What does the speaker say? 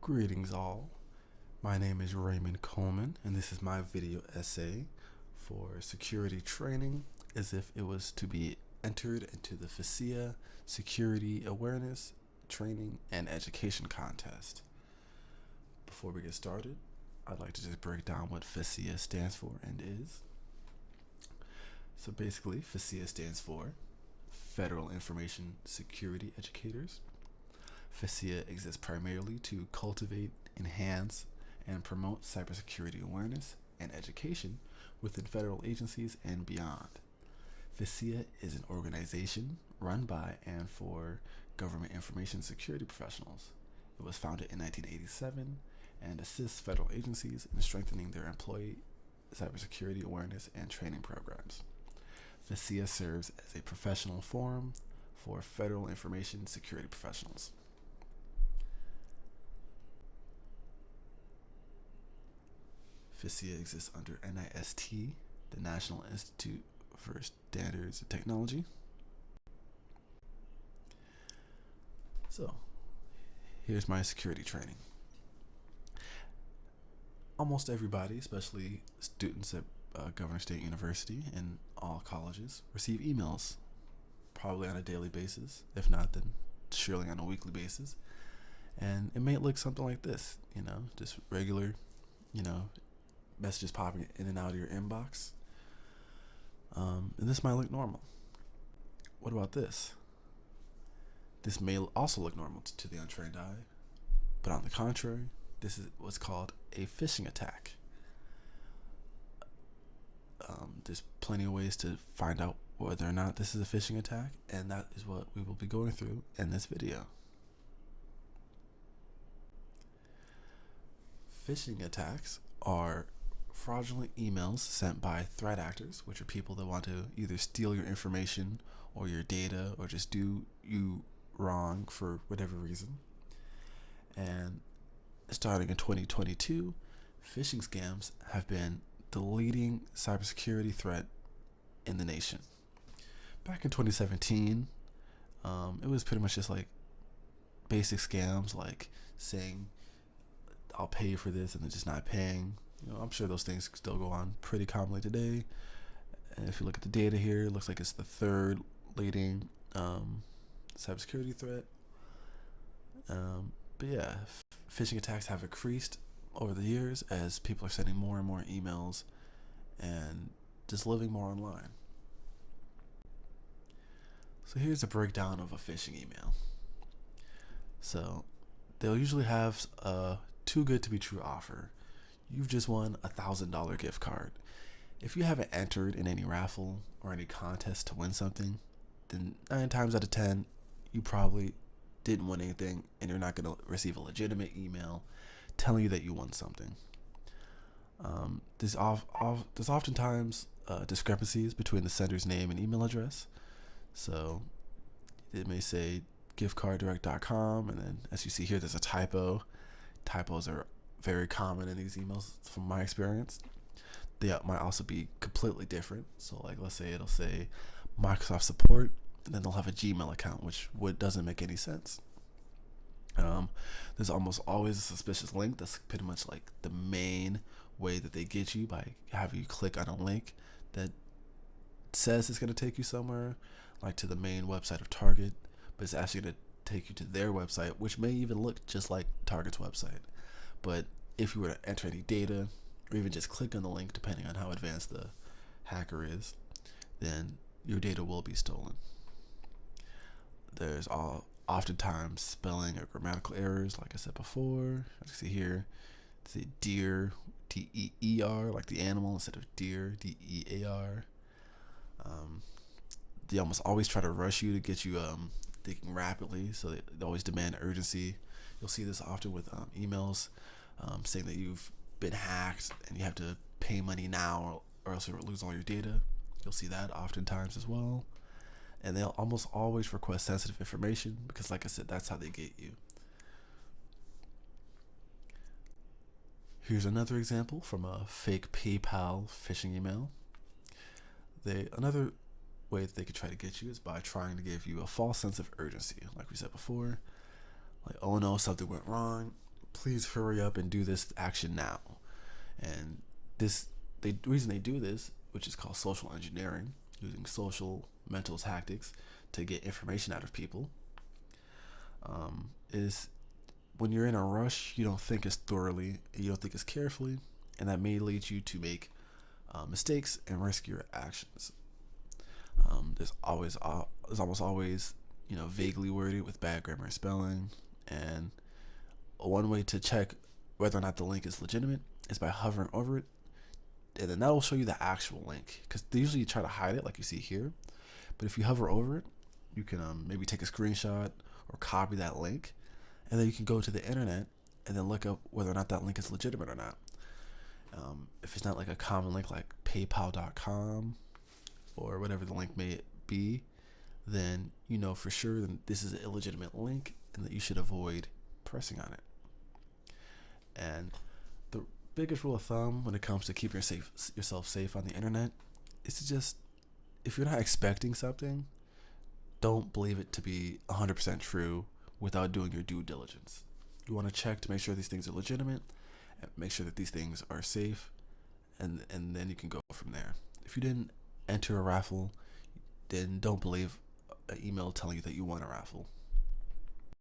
Greetings all. My name is Raymond Coleman, and this is my video essay for security training as if it was to be entered into the FASEA Security Awareness Training and Education Contest. Before we get started, I'd like to just break down what FASEA stands for and is. So basically, FASEA stands for Federal Information Security Educators. FASEA exists primarily to cultivate, enhance, and promote cybersecurity awareness and education within federal agencies and beyond. FASEA is an organization run by and for government information security professionals. It was founded in 1987 and assists federal agencies in strengthening their employee cybersecurity awareness and training programs. FASEA serves as a professional forum for federal information security professionals. FASEA exists under NIST, the National Institute for Standards and Technology. So, here's my security training. Almost everybody, especially students at Governor State University and all colleges, receive emails, probably on a daily basis. If not, then surely on a weekly basis. And it may look something like this, just regular, messages popping in and out of your inbox. And this might look normal. What about this? This may also look normal to the untrained eye, but on the contrary, this is what's called a phishing attack. There's plenty of ways to find out whether or not this is a phishing attack, and that is what we will be going through in this video. Phishing attacks are fraudulent emails sent by threat actors, which are people that want to either steal your information or your data or just do you wrong for whatever reason. And starting in 2022, phishing scams have been the leading cybersecurity threat in the nation. Back in 2017, it was pretty much just like basic scams like saying, I'll pay you for this, and they're just not paying. I'm sure those things still go on pretty commonly today. And if you look at the data here, it looks like it's the third leading cybersecurity threat. But yeah, phishing attacks have increased over the years as people are sending more and more emails and just living more online. So here's a breakdown of a phishing email. So they'll usually have a too good to be true offer. You've just won $1,000 gift card. If you haven't entered in any raffle or any contest to win something, then 9 times out of 10, you probably didn't win anything, and you're not going to receive a legitimate email telling you that you won something. There's oftentimes discrepancies between the sender's name and email address. So it may say giftcarddirect.com, and then as you see here, there's a typo. Typos are very common in these emails from my experience. They might also be completely different. So like, let's say it'll say Microsoft support, and then they'll have a Gmail account, which doesn't make any sense. There's almost always a suspicious link. That's pretty much like the main way that they get you, by having you click on a link that says it's going to take you somewhere, like to the main website of Target, but it's actually going to take you to their website, which may even look just like Target's website. But if you were to enter any data or even just click on the link, depending on how advanced the hacker is, then your data will be stolen. There's oftentimes spelling or grammatical errors, like I said before. As you see here, it's a deer, D-E-E-R, like the animal, instead of deer, D-E-A-R. They almost always try to rush you to get you thinking rapidly, so they always demand urgency. You'll see this often with emails saying that you've been hacked and you have to pay money now or else you'll lose all your data. You'll see that oftentimes as well. And they'll almost always request sensitive information because, like I said, that's how they get you. Here's another example from a fake PayPal phishing email. Another way that they could try to get you is by trying to give you a false sense of urgency. Like we said before, like, oh no, something went wrong. please hurry up and do this action now. And the reason they do this, which is called social engineering, using social mental tactics to get information out of people, is when you're in a rush, you don't think as thoroughly, you don't think as carefully, and that may lead you to make mistakes and risk your actions. There's almost always, vaguely worded with bad grammar and spelling. And one way to check whether or not the link is legitimate is by hovering over it, and then that will show you the actual link. Because they usually try to hide it, like you see here. But if you hover over it, you can maybe take a screenshot or copy that link, and then you can go to the internet and then look up whether or not that link is legitimate or not. If it's not like a common link like PayPal.com or whatever the link may be, then you know for sure that this is an illegitimate link and that you should avoid pressing on it. And the biggest rule of thumb when it comes to keeping yourself safe on the internet is to just, if you're not expecting something, don't believe it to be 100% true without doing your due diligence. You want to check to make sure these things are legitimate and make sure that these things are safe, and then you can go from there. If you didn't enter a raffle, then don't believe an email telling you that you won a raffle.